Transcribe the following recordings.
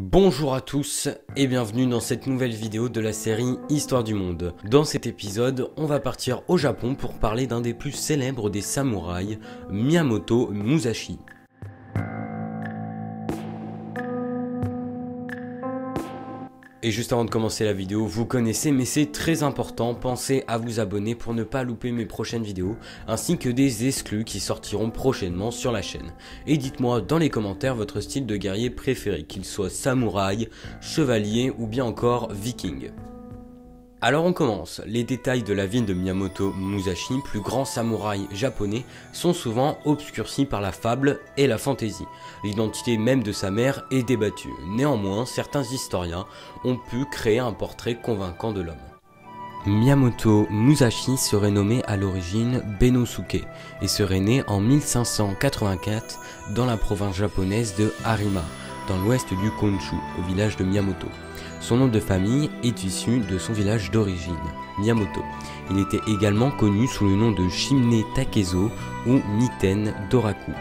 Bonjour à tous et bienvenue dans cette nouvelle vidéo de la série Histoire du monde. Dans cet épisode, on va partir au Japon pour parler d'un des plus célèbres des samouraïs, Miyamoto Musashi. Et juste avant de commencer la vidéo, vous connaissez mais c'est très important, pensez à vous abonner pour ne pas louper mes prochaines vidéos, ainsi que des exclus qui sortiront prochainement sur la chaîne. Et dites-moi dans les commentaires votre style de guerrier préféré, qu'il soit samouraï, chevalier ou bien encore viking. Alors on commence. Les détails de la vie de Miyamoto Musashi, plus grand samouraï japonais, sont souvent obscurcis par la fable et la fantaisie. L'identité même de sa mère est débattue. Néanmoins, certains historiens ont pu créer un portrait convaincant de l'homme. Miyamoto Musashi serait nommé à l'origine Benosuke et serait né en 1584 dans la province japonaise de Harima, dans l'ouest du Konshu, au village de Miyamoto. Son nom de famille est issu de son village d'origine, Miyamoto. Il était également connu sous le nom de Shimne Takezo ou Miten Doraku.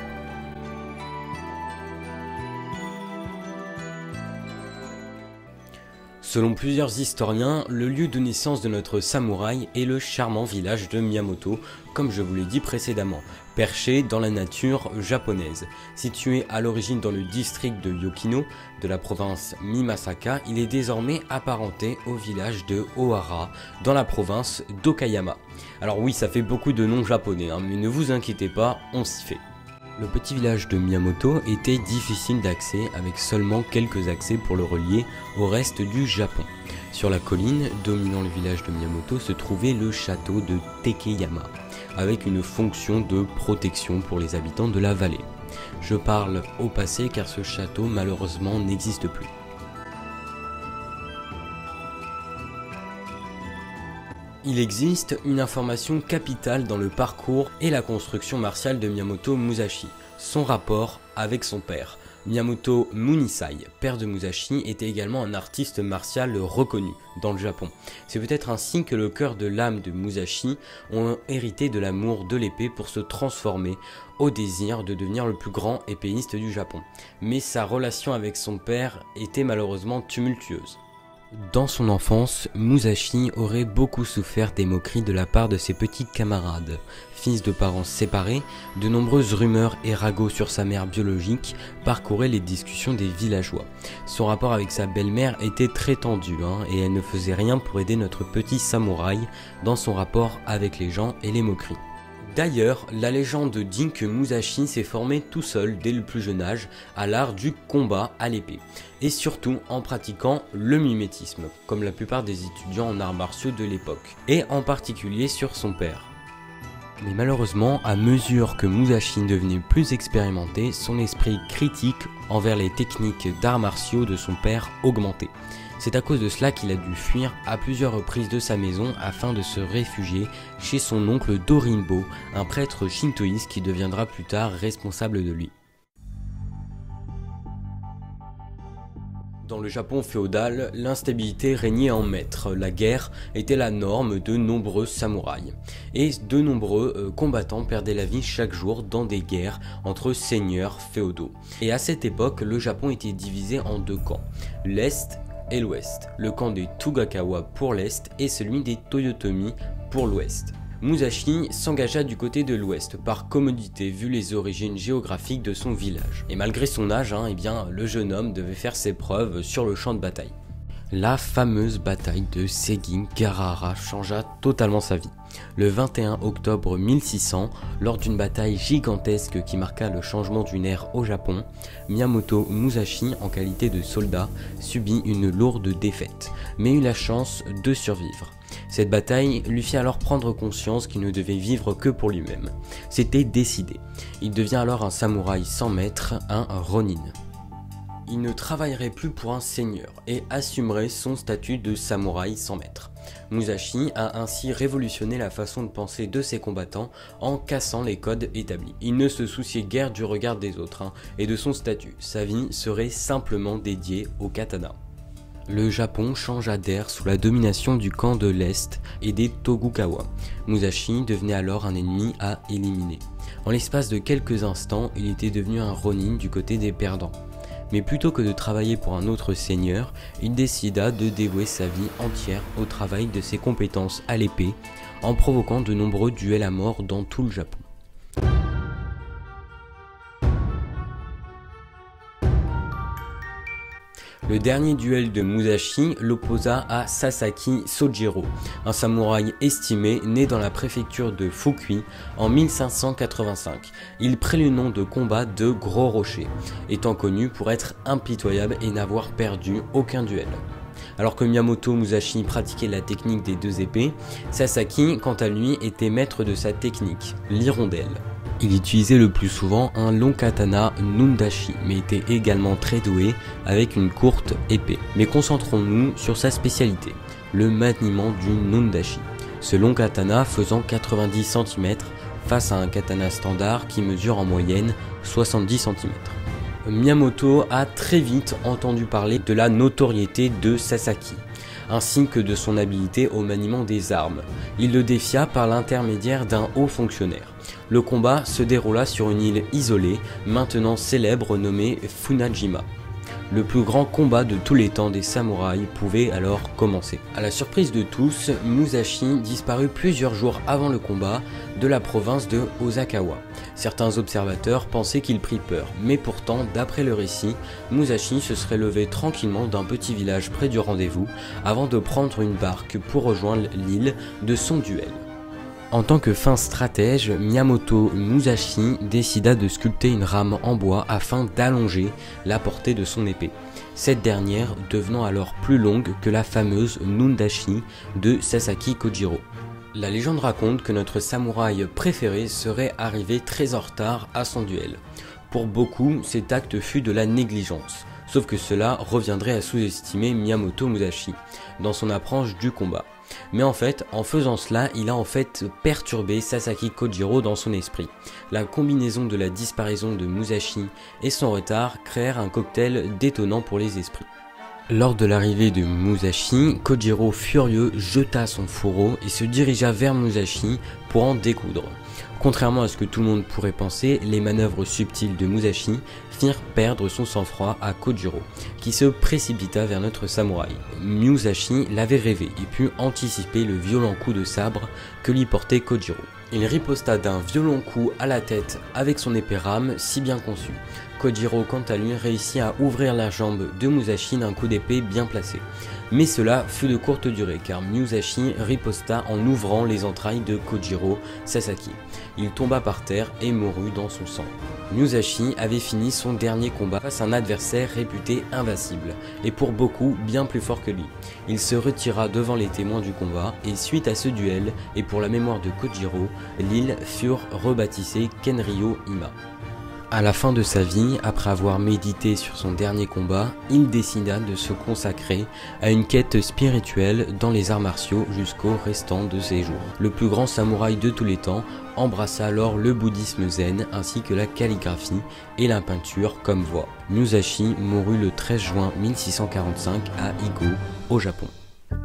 Selon plusieurs historiens, le lieu de naissance de notre samouraï est le charmant village de Miyamoto, comme je vous l'ai dit précédemment, perché dans la nature japonaise. Situé à l'origine dans le district de Yokino, de la province Mimasaka, il est désormais apparenté au village de Ohara, dans la province d'Okayama. Alors oui, ça fait beaucoup de noms japonais, mais ne vous inquiétez pas, on s'y fait. Le petit village de Miyamoto était difficile d'accès avec seulement quelques accès pour le relier au reste du Japon. Sur la colline dominant le village de Miyamoto se trouvait le château de Tekeyama, avec une fonction de protection pour les habitants de la vallée. Je parle au passé car ce château malheureusement n'existe plus. Il existe une information capitale dans le parcours et la construction martiale de Miyamoto Musashi, son rapport avec son père. Miyamoto Munisai, père de Musashi, était également un artiste martial reconnu dans le Japon. C'est peut-être ainsi que le cœur de l'âme de Musashi ont hérité de l'amour de l'épée pour se transformer au désir de devenir le plus grand épéiste du Japon. Mais sa relation avec son père était malheureusement tumultueuse. Dans son enfance, Musashi aurait beaucoup souffert des moqueries de la part de ses petits camarades. Fils de parents séparés, de nombreuses rumeurs et ragots sur sa mère biologique parcouraient les discussions des villageois. Son rapport avec sa belle-mère était très tendu et elle ne faisait rien pour aider notre petit samouraï dans son rapport avec les gens et les moqueries. D'ailleurs, la légende dit que Musashi s'est formé tout seul dès le plus jeune âge à l'art du combat à l'épée, et surtout en pratiquant le mimétisme, comme la plupart des étudiants en arts martiaux de l'époque, et en particulier sur son père. Mais malheureusement, à mesure que Musashi devenait plus expérimenté, son esprit critique envers les techniques d'arts martiaux de son père augmentait. C'est à cause de cela qu'il a dû fuir à plusieurs reprises de sa maison afin de se réfugier chez son oncle Dorinbo, un prêtre shintoïste qui deviendra plus tard responsable de lui. Dans le Japon féodal, l'instabilité régnait en maître. La guerre était la norme de nombreux samouraïs. Et de nombreux combattants perdaient la vie chaque jour dans des guerres entre seigneurs féodaux. Et à cette époque, le Japon était divisé en deux camps, l'Est et l'Ouest. Le camp des Tokugawa pour l'Est et celui des Toyotomi pour l'Ouest. Musashi s'engagea du côté de l'Ouest par commodité vu les origines géographiques de son village. Et malgré son âge, le jeune homme devait faire ses preuves sur le champ de bataille. La fameuse bataille de Sekigahara changea totalement sa vie. Le 21 octobre 1600, lors d'une bataille gigantesque qui marqua le changement d'une ère au Japon, Miyamoto Musashi, en qualité de soldat, subit une lourde défaite, mais eut la chance de survivre. Cette bataille lui fit alors prendre conscience qu'il ne devait vivre que pour lui-même. C'était décidé. Il devient alors un samouraï sans maître, un ronin. Il ne travaillerait plus pour un seigneur et assumerait son statut de samouraï sans maître. Musashi a ainsi révolutionné la façon de penser de ses combattants en cassant les codes établis. Il ne se souciait guère du regard des autres et de son statut. Sa vie serait simplement dédiée au katana. Le Japon changea d'ère sous la domination du camp de l'Est et des Tokugawa. Musashi devenait alors un ennemi à éliminer. En l'espace de quelques instants, il était devenu un ronin du côté des perdants. Mais plutôt que de travailler pour un autre seigneur, il décida de dévouer sa vie entière au travail de ses compétences à l'épée, en provoquant de nombreux duels à mort dans tout le Japon. Le dernier duel de Musashi l'opposa à Sasaki Sojiro, un samouraï estimé né dans la préfecture de Fukui en 1585. Il prit le nom de combat de Gros Rocher, étant connu pour être impitoyable et n'avoir perdu aucun duel. Alors que Miyamoto Musashi pratiquait la technique des deux épées, Sasaki, quant à lui, était maître de sa technique, l'hirondelle. Il utilisait le plus souvent un long katana nundashi, mais était également très doué avec une courte épée. Mais concentrons-nous sur sa spécialité, le maniement du nundashi. Ce long katana faisant 90 cm face à un katana standard qui mesure en moyenne 70 cm. Miyamoto a très vite entendu parler de la notoriété de Sasaki, ainsi que de son habileté au maniement des armes. Il le défia par l'intermédiaire d'un haut fonctionnaire. Le combat se déroula sur une île isolée, maintenant célèbre, nommée Funajima. Le plus grand combat de tous les temps des samouraïs pouvait alors commencer. À la surprise de tous, Musashi disparut plusieurs jours avant le combat de la province de Osakawa. Certains observateurs pensaient qu'il prit peur, mais pourtant, d'après le récit, Musashi se serait levé tranquillement d'un petit village près du rendez-vous avant de prendre une barque pour rejoindre l'île de son duel. En tant que fin stratège, Miyamoto Musashi décida de sculpter une rame en bois afin d'allonger la portée de son épée, cette dernière devenant alors plus longue que la fameuse nundashi de Sasaki Kojiro. La légende raconte que notre samouraï préféré serait arrivé très en retard à son duel. Pour beaucoup, cet acte fut de la négligence, sauf que cela reviendrait à sous-estimer Miyamoto Musashi dans son approche du combat. Mais en fait, en faisant cela, il a en fait perturbé Sasaki Kojiro dans son esprit. La combinaison de la disparition de Musashi et son retard créèrent un cocktail détonnant pour les esprits. Lors de l'arrivée de Musashi, Kojiro furieux jeta son fourreau et se dirigea vers Musashi pour en découdre. Contrairement à ce que tout le monde pourrait penser, les manœuvres subtiles de Musashi firent perdre son sang-froid à Kojiro, qui se précipita vers notre samouraï. Musashi l'avait rêvé et put anticiper le violent coup de sabre que lui portait Kojiro. Il riposta d'un violent coup à la tête avec son épée rame si bien conçue. Kojiro, quant à lui, réussit à ouvrir la jambe de Musashi d'un coup d'épée bien placé. Mais cela fut de courte durée car Musashi riposta en ouvrant les entrailles de Kojiro Sasaki. Il tomba par terre et mourut dans son sang. Musashi avait fini son dernier combat face à un adversaire réputé invincible et pour beaucoup bien plus fort que lui. Il se retira devant les témoins du combat et suite à ce duel et pour la mémoire de Kojiro, l'île fut rebaptisée Kenryo-ima. À la fin de sa vie, après avoir médité sur son dernier combat, il décida de se consacrer à une quête spirituelle dans les arts martiaux jusqu'au restant de ses jours. Le plus grand samouraï de tous les temps embrassa alors le bouddhisme zen ainsi que la calligraphie et la peinture comme voie. Musashi mourut le 13 juin 1645 à Higo, au Japon.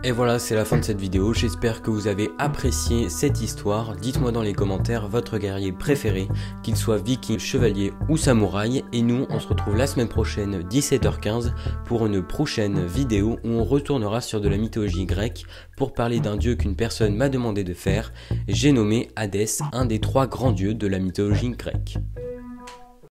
Et voilà, c'est la fin de cette vidéo, j'espère que vous avez apprécié cette histoire. Dites-moi dans les commentaires votre guerrier préféré, qu'il soit viking, chevalier ou samouraï. Et nous, on se retrouve la semaine prochaine, 17h15, pour une prochaine vidéo où on retournera sur de la mythologie grecque pour parler d'un dieu qu'une personne m'a demandé de faire. J'ai nommé Hadès, un des 3 grands dieux de la mythologie grecque.